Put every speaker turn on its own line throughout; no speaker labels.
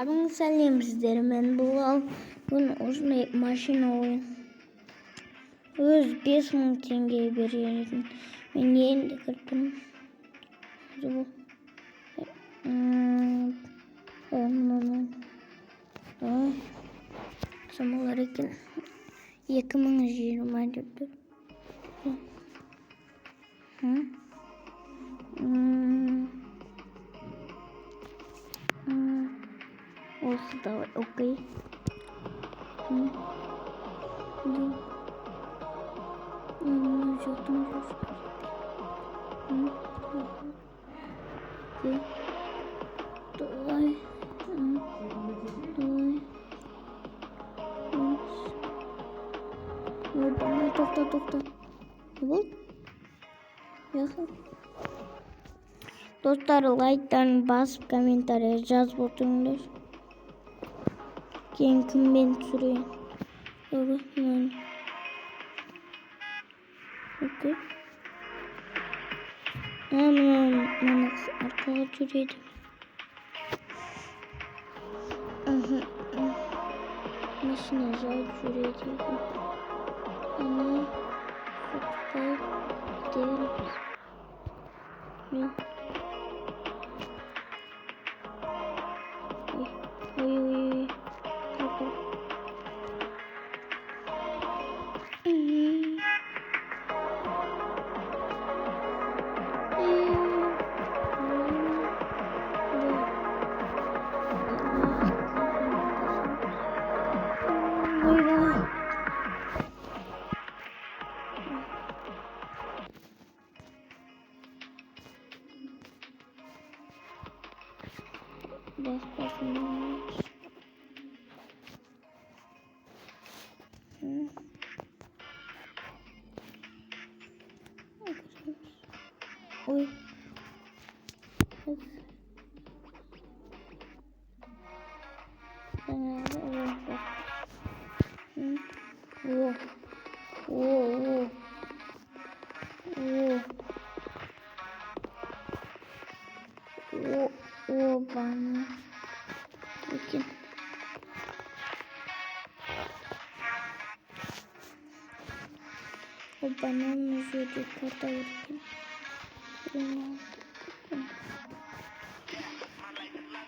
Сәлем сіздер, мен бұл осындай машина ойын. Өз 5000 теңге беретін. Мен енді кірдім. Самалар екен. 2020 деп тұр. Давай, окей. Давай. Тоқта. Не болды? Яқын. Достар, лайктарын басып, комментария жазып отырыңдар. Кейін кіммен түсірейін? Окей. Мына арқаға жүреді. Машина жауып жүреді. Ана соқпай кетеміз. Ой. Ой. Бана. Екен. Банан жерде карта екен.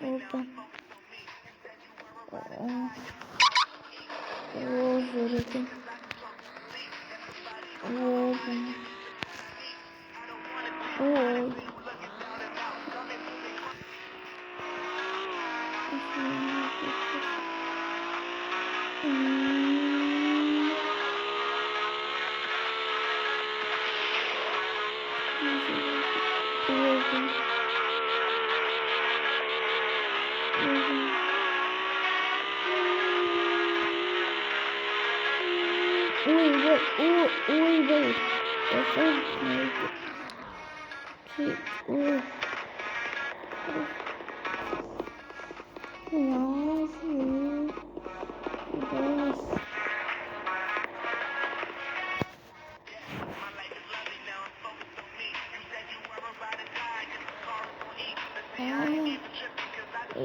Опа. Зор екен. Ой.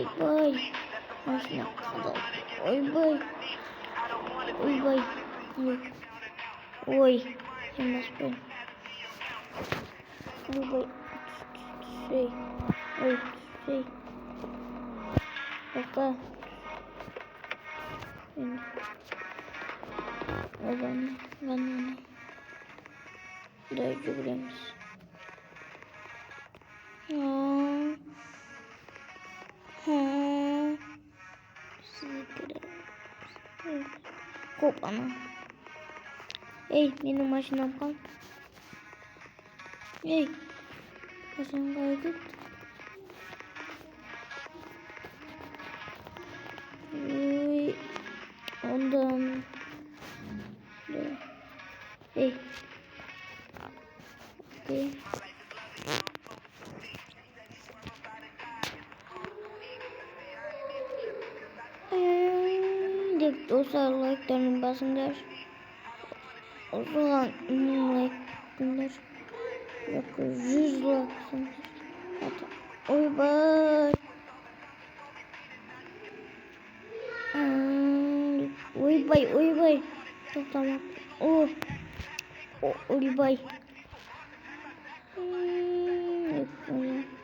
Ой, машина қалды. Ой, сен баспайын. Түсей. Тоқта. Банана. Дай жүгіреміз. Хоп, ана. Ей, менің машинам қал. Ей, қашан қайды? Ой, ондан. Ей. Окей. Деп достар, лайктарын басыңдар. Оған лайк күндер. 100 лайк. Ойбай. Uyubay. Tamam. Uyubay.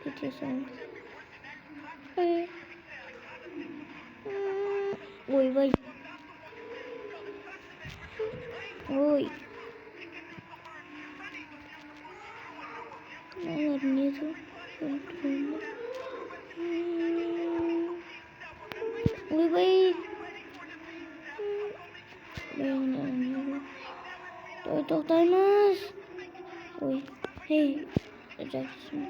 Gidiyorsun. Uyubay. Oy. Ne var neydi? Uyubay. Toktaymış. Oy. Hey. Olacaksın.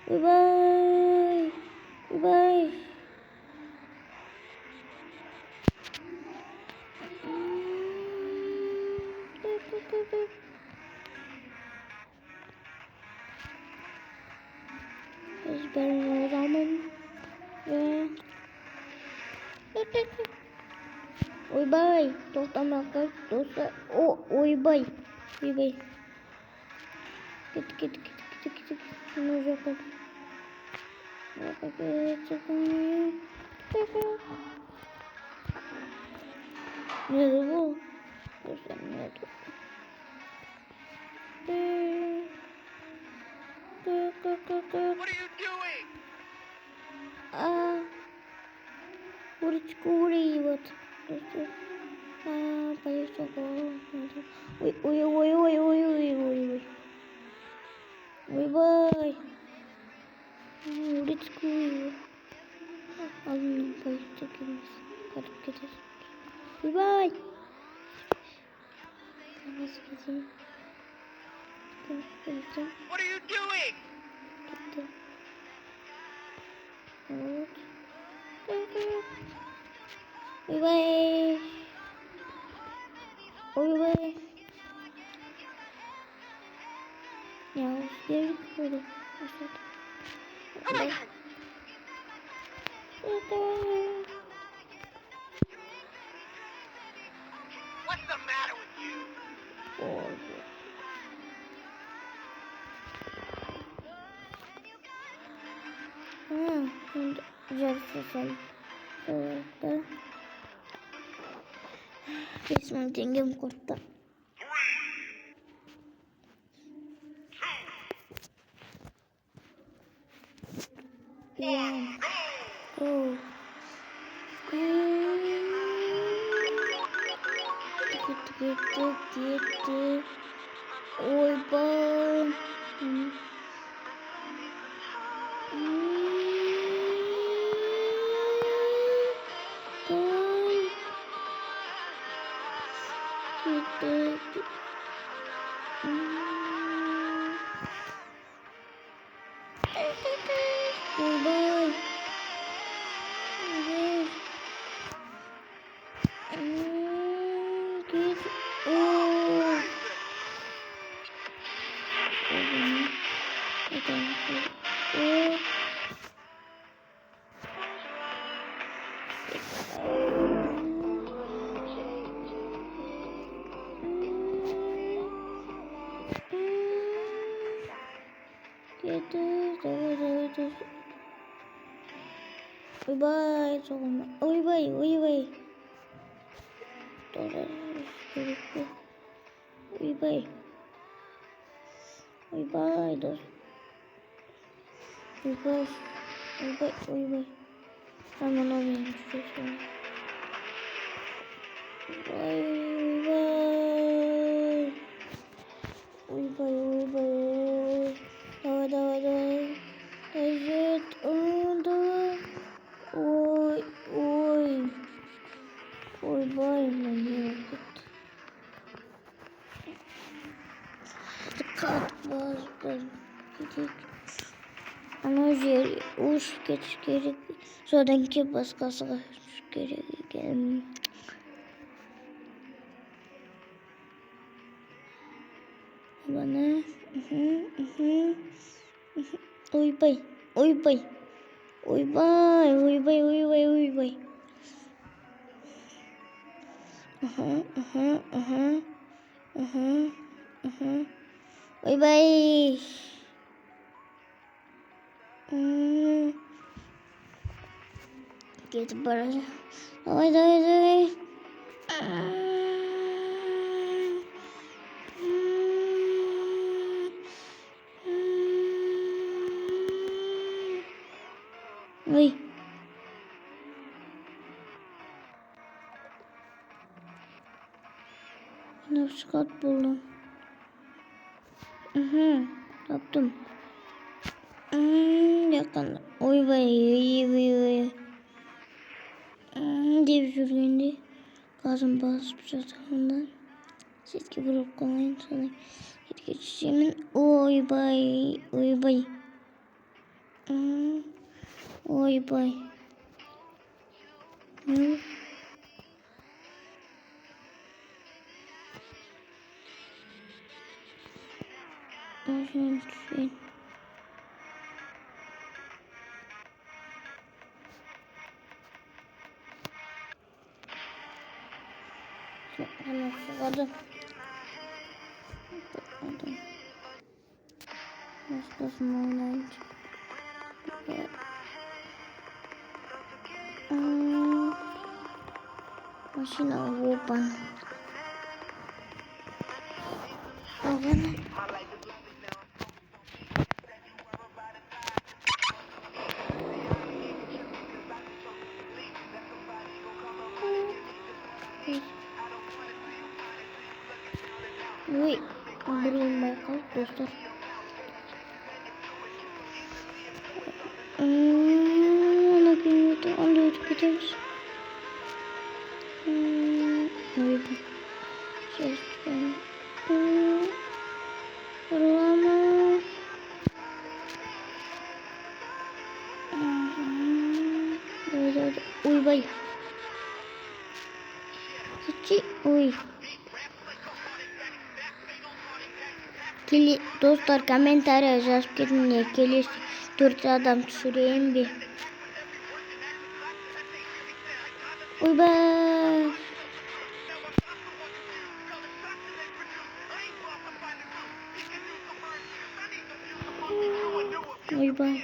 Bye. Ben ramen ve Uyubay. Toktamamak dostlar. Uyubay. Git. Şunu yapalım. Nerede bu? Dostlar nerede?
What are you doing?
Курить вот. Поехал. Ой. Бай. Улицку. Alın polis'te girmiş. Kalıp gider. Bye. Nasıl gideyim?
What are you doing?
Gitti. Evet. Bye. Ya geri böyle.
Oh my God! What's the matter with you?
Şimdi güzel seçelim. Evet. Resmen dengem kurtta. One, go. Gitti. Oy bam. Gitti. Bye. Git. Bye. Uyubay. Uyubay dur. Uyubay. Hemen alayım şu şey. Uyubay. Давай. Evet, onda. Oy. Uyubay mı? Dikkat bas. Gidik. Ama uç geç gerek. Sonraki baskısı gerek. Bana. Uyubay. Uyubay. Gidip barajı. Haydi. Uy. Nefes kat buldum. Yaptım. Yakında. Oy vay. Деп жүргенде газым басып жатқанда сетке бұрып қалайын, солай жерге түсемін. Ойбай. Ойбай. Aşağı düşeyim. Hemen sıvadım. Başkasını oynayınca. Машина опан. Ой, блин, байқал достар. Ана күймейді, анда өтіп кетеміз. Ой, Рулама. Ойбай. Keçi, oy. Dostlar komentarya жазып кетіңдер, келесі 4 адам түсірейін бе? Ойбай. Ойбай.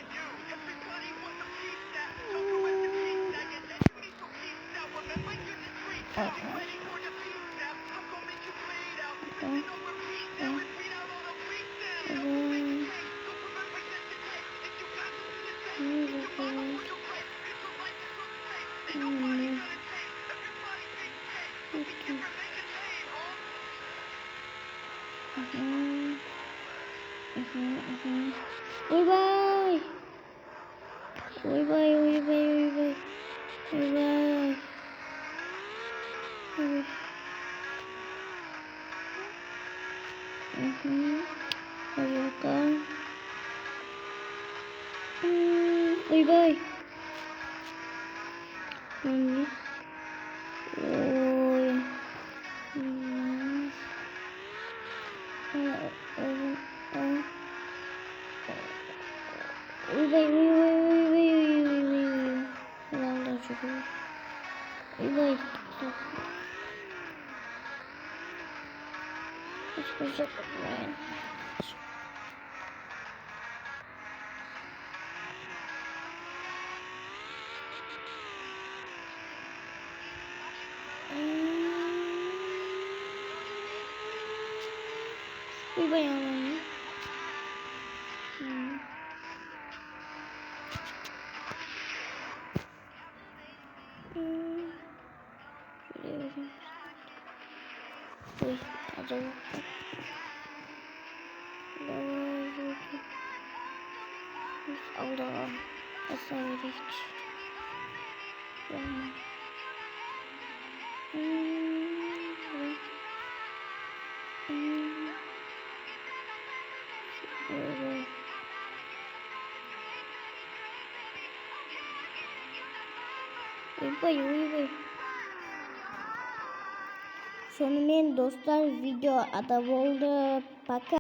Ойбай. Ойбай. Oybay alanı. Oy, acaba. Allah'ım. Asayır hiç. Oybay. Sonымен dostlar video ada oldu. Пока.